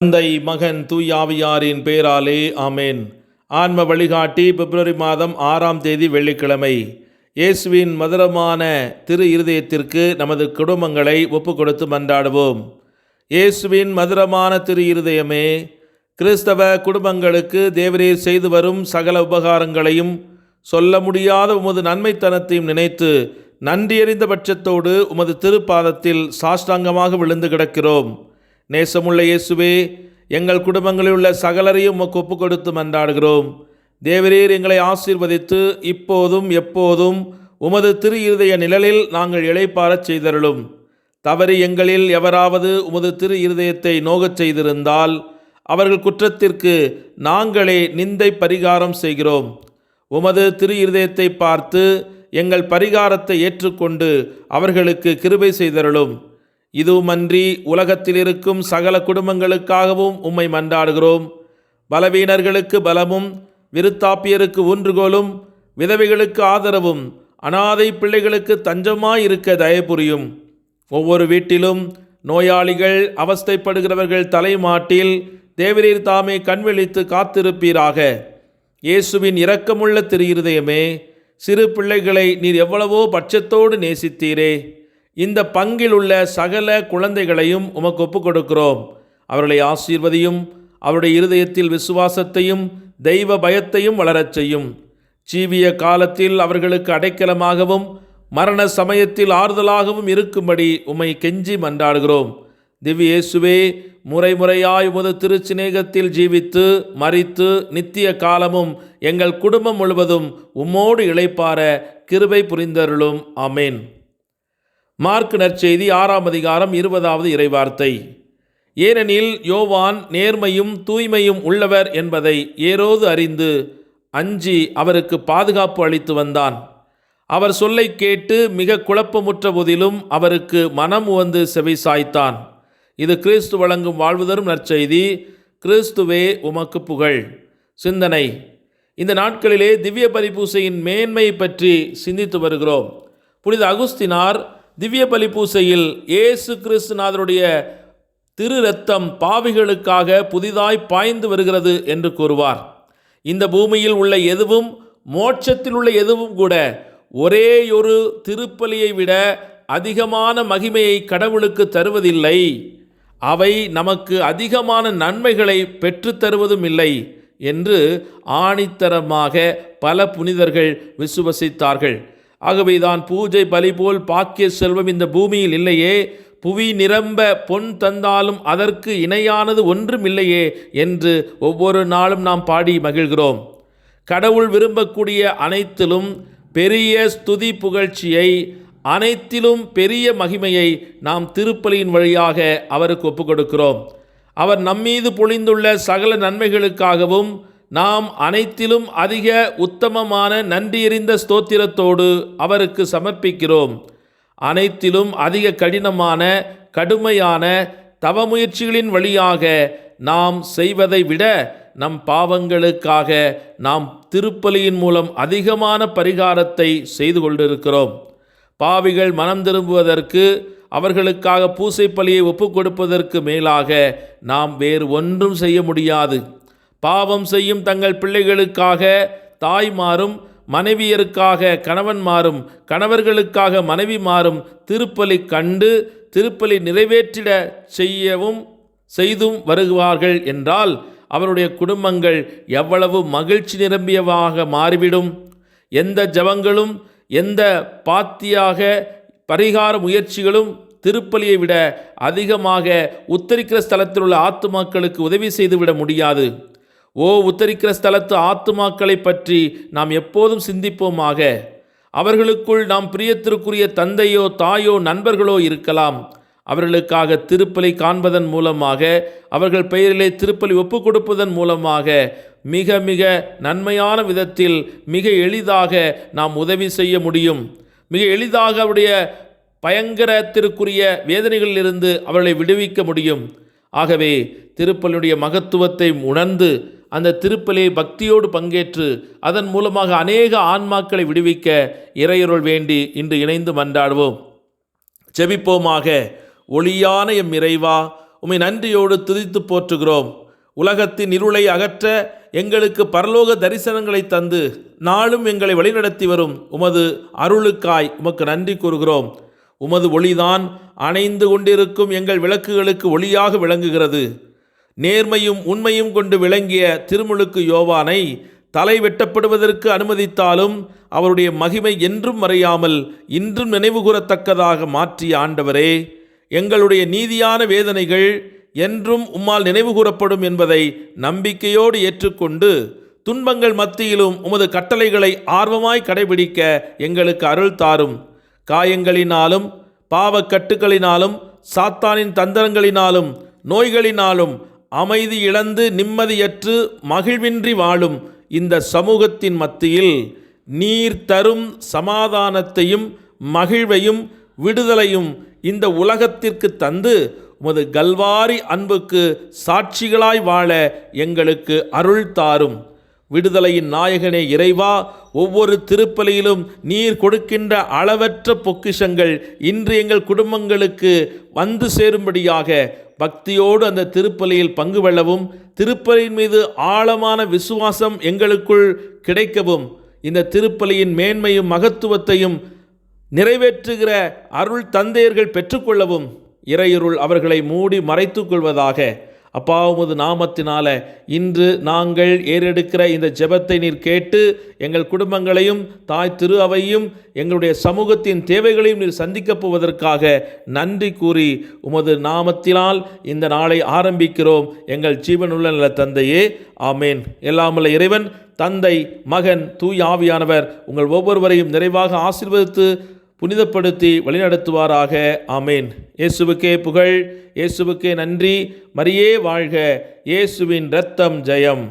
தந்தை மகன் தூயாவியாரின் பெயராலே ஆமேன். ஆன்ம வழிகாட்டி பிப்ரவரி மாதம் 6ஆம் தேதி வெள்ளிக்கிழமை. இயேசுவின் மதுரமான திரு இருதயத்திற்கு நமது குடும்பங்களை ஒப்புக்கொடுத்து மன்றாடுவோம். இயேசுவின் மதுரமான திரு இருதயமே, கிறிஸ்தவ குடும்பங்களுக்கு தேவரீர் செய்து வரும் சகல உபகாரங்களையும் சொல்ல முடியாத உமது நன்மைத்தனத்தையும் நினைத்து நன்றியறிந்த பட்சத்தோடு உமது திருப்பாதத்தில் சாஷ்டாங்கமாக விழுந்து கிடக்கிறோம். நேசமுள்ள இயேசுவே, எங்கள் குடும்பங்களில் உள்ள சகலரையும் உமக்கு ஒப்பு கொடுத்து மன்றாடுகிறோம். தேவரீர் எங்களை ஆசீர்வதித்து இப்போதும் எப்போதும் உமது திரு இருதய நிழலில் நாங்கள் இளைப்பாறச் செய்தருளும். தவறி எங்களில் எவராவது உமது திரு இருதயத்தை நோகச் செய்திருந்தால் அவர்கள் குற்றத்திற்கு நாங்களே நிந்தை பரிகாரம் செய்கிறோம். உமது திரு இருதயத்தை பார்த்து எங்கள் பரிகாரத்தை ஏற்றுக்கொண்டு அவர்களுக்கு கிருபை செய்தருளும். இதுவுமன்றி உலகத்தில் இருக்கும் சகல குடும்பங்களுக்காகவும் உம்மை மன்றாடுகிறோம். பலவீனர்களுக்கு பலமும், விருத்தாப்பியருக்கு ஊன்றுகோலும், விதவைகளுக்கு ஆதரவும், அனாதை பிள்ளைகளுக்கு தஞ்சமாயிருக்க தயபுரியும். ஒவ்வொரு வீட்டிலும் நோயாளிகள், அவஸ்தைப்படுகிறவர்கள் தலைமாட்டில் தேவரீர் தாமே கண்விழித்து காத்திருப்பீராக. இயேசுவின் இரக்கமுள்ள திரு இருதயமே, சிறு பிள்ளைகளை நீர் எவ்வளவோ பட்சத்தோடு நேசித்தீரே. இந்த பங்கில் உள்ள சகல குழந்தைகளையும் உமக்கு ஒப்புக் கொடுக்கிறோம். அவர்களை ஆசீர்வதியும். அவருடைய இருதயத்தில் விசுவாசத்தையும் தெய்வ பயத்தையும் வளரச் செய்யும். ஜீவிய காலத்தில் அவர்களுக்கு அடைக்கலமாகவும் மரண சமயத்தில் ஆறுதலாகவும் இருக்கும்படி உம்மை கெஞ்சி மன்றாடுகிறோம். திவ்ய இயேசுவே, முறைமுறையாய் உமது திருச்சிநேகத்தில் ஜீவித்து மரித்து நித்திய காலமும் எங்கள் குடும்பம் முழுவதும் உம்மோடு இளைப்பாற கிருபை புரிந்தருளும். ஆமேன். மார்க் நற்செய்தி 6ஆம் அதிகாரம் 20வது இறைவார்த்தை. ஏனெனில் யோவான் நேர்மையும் தூய்மையும் உள்ளவர் என்பதை ஏரோது அறிந்து அஞ்சி அவருக்கு பாதுகாப்பு அளித்து வந்தான். அவர் சொல்லை கேட்டு மிக குழப்பமுற்ற போதிலும் அவருக்கு மனம் உவந்து செவி சாய்த்தான். இது கிறிஸ்து வழங்கும் வாழ்வு தரும் நற்செய்தி. கிறிஸ்துவே உமக்கு புகழ். சிந்தனை. இந்த நாட்களிலே திவ்ய பலிபூசையின் மேன்மை பற்றி சிந்தித்து வருகிறோம். புனித அகுஸ்தினார் திவ்ய பலிபூசையில் இயேசு கிறிஸ்துநாதருடைய திரு இரத்தம் பாவிகளுக்காக புதிதாய் பாய்ந்து வருகிறது என்று கூறுவார். இந்த பூமியில் உள்ள எதுவும், மோட்சத்தில் உள்ள எதுவும் கூட ஒரேயொரு திருப்பலியை விட அதிகமான மகிமையை கடவுளுக்கு தருவதில்லை. அவை நமக்கு அதிகமான நன்மைகளை பெற்றுத்தருவதும் இல்லை என்று ஆணித்தரமாக பல புனிதர்கள் விசுவசித்தார்கள். ஆகவேதான் பூஜை பலி போல் பாக்கிய செல்வம் இந்த பூமியில் இல்லையே, புவி நிரம்ப பொன் தந்தாலும் அதற்கு இணையானது ஒன்றும் இல்லையே என்று ஒவ்வொரு நாளும் நாம் பாடி மகிழ்கிறோம். கடவுள் விரும்பக்கூடிய அனைத்திலும் பெரிய ஸ்துதி புகழ்ச்சியை, அனைத்திலும் பெரிய மகிமையை நாம் திருப்பலியின் வழியாக அவருக்கு ஒப்புக் கொடுக்கிறோம். அவர் நம்மீது பொழிந்துள்ள சகல நன்மைகளுக்காகவும் நாம் அனைத்திலும் அதிக உத்தமமான நன்றியறிந்த ஸ்தோத்திரத்தோடு அவருக்கு சமர்ப்பிக்கிறோம். அனைத்திலும் அதிக கடுமையான தவமுயற்சிகளின் வழியாக நாம் செய்வதை விட நம் பாவங்களுக்காக நாம் திருப்பலியின் மூலம் அதிகமான பரிகாரத்தை செய்து கொண்டிருக்கிறோம். பாவிகள் மனம் திரும்புவதற்கு, அவர்களுக்காக பூசை பலியை ஒப்புக் கொடுப்பதற்கு மேலாக நாம் வேறு ஒன்றும் செய்ய முடியாது. பாவம் செய்யும் தங்கள் பிள்ளைகளுக்காக தாய்மாரும், மனைவியருக்காக கணவன்மாரும், கணவர்களுக்காக மனைவிமாரும் திருப்பலி கண்டு திருப்பலி நிறைவேற்றிட செய்தும் வருவார்கள் என்றால் அவருடைய குடும்பங்கள் எவ்வளவு மகிழ்ச்சி நிரம்பியவாக மாறிவிடும். எந்த ஜபங்களும், எந்த பாத்தியாக பரிகார முயற்சிகளும் திருப்பலியை விட அதிகமாக உத்தரிக்கிற ஸ்தலத்தில் உள்ள ஆத்துமாக்களுக்கு உதவி செய்துவிட முடியாது. உத்தரிக்கிற ஸ்தலத்து ஆத்துமாக்களை பற்றி நாம் எப்போதும் சிந்திப்போமாக. அவர்களுக்குள் நாம் பிரியத்திற்குரிய தந்தையோ தாயோ நண்பர்களோ இருக்கலாம். அவர்களுக்காக திருப்பலி காண்பதன் மூலமாக, அவர்கள் பெயரிலே திருப்பலி ஒப்புக் கொடுப்பதன் மூலமாக மிக மிக நன்மையான விதத்தில் மிக எளிதாக நாம் உதவி செய்ய முடியும். மிக எளிதாக அவருடைய பயங்கரத்திற்குரிய வேதனைகளிலிருந்து அவர்களை விடுவிக்க முடியும். ஆகவே திருப்பலியுடைய மகத்துவத்தை உணர்ந்து அந்த திருப்பலியை பக்தியோடு பங்கேற்று அதன் மூலமாக அநேக ஆன்மாக்களை விடுவிக்க இறையருள் வேண்டி இன்று இணைந்து மன்றாடுவோம். ஜெபிப்போமாக. ஒளியான எம் இறைவா, உம்மை நன்றியோடு துதித்து போற்றுகிறோம். உலகத்தின் இருளை அகற்ற எங்களுக்கு பரலோக தரிசனங்களை தந்து நாளும் எங்களை வழிநடத்தி வரும் உமது அருளுக்காய் உமக்கு நன்றி கூறுகிறோம். உமது ஒளிதான் அணைந்து கொண்டிருக்கும் எங்கள் விளக்குகளுக்கு ஒளியாக விளங்குகிறது. நேர்மையும் உண்மையும் கொண்டு விளங்கிய திருமுழுக்கு யோவானை தலை வெட்டப்படுவதற்கு அனுமதித்தாலும் அவருடைய மகிமை என்றும் மறையாமல் இன்றும் நினைவுகூரத்தக்கதாக மாற்றிய ஆண்டவரே, எங்களுடைய நீதியான வேதனைகள் என்றும் உம்மால் நினைவுகூரப்படும் என்பதை நம்பிக்கையோடு ஏற்றுக்கொண்டு துன்பங்கள் மத்தியிலும் உமது கட்டளைகளை ஆர்வமாய் கடைபிடிக்க எங்களுக்கு அருள் தாரும். காயங்களினாலும் பாவக்கட்டுகளினாலும் சாத்தானின் தந்திரங்களினாலும் நோய்களினாலும் அமைதி இழந்து நிம்மதியற்று மகிழ்வின்றி வாழும் இந்த சமூகத்தின் மத்தியில் நீர் தரும் சமாதானத்தையும் மகிழ்வையும் விடுதலையும் இந்த உலகத்திற்கு தந்து உமது கல்வாரி அன்புக்கு சாட்சிகளாய் வாழ எங்களுக்கு அருள் தாரும். விடுதலையின் நாயகனே இறைவா, ஒவ்வொரு திருப்பலியிலும் நீர் கொடுக்கின்ற அளவற்ற பொக்கிஷங்கள் இன்று எங்கள் குடும்பங்களுக்கு வந்து சேரும்படியாக பக்தியோடு அந்த திருப்பலியில் பங்கு கொள்ளவும், திருப்பலியின் மீது ஆழமான விசுவாசம் எங்களுக்குள் கிடைக்கவும், இந்த திருப்பலியின் மேன்மையும் மகத்துவத்தையும் நிறைவேற்றுகிற அருள் தந்தையர்கள் பெற்றுக்கொள்ளவும் இறையருள் அவர்களை மூடி மறைத்துக் கொள்வதாக. அப்பா, உமது நாமத்தினால இன்று நாங்கள் ஏறெடுக்கிற இந்த ஜெபத்தை நீர் கேட்டு எங்கள் குடும்பங்களையும் தாய் திரு அவையும் எங்களுடைய சமூகத்தின் தேவைகளையும் நீர் சந்திக்கப் போவதற்காக நன்றி கூறி உமது நாமத்தினால் இந்த நாளை ஆரம்பிக்கிறோம். எங்கள் ஜீவனுள்ள நல்ல தந்தையே, ஆமேன். எல்லாமுள்ள இறைவன் தந்தை, மகன், தூய் ஆவியானவர் உங்கள் ஒவ்வொருவரையும் நிறைவாக ஆசீர்வதித்து புனிதப்படுத்தி வழிநடத்துவாராக. ஆமேன். இயேசுவுக்கே புகழ், இயேசுவுக்கே நன்றி. மரியே வாழ்க, இயேசுவின் இரத்தம் ஜெயம்.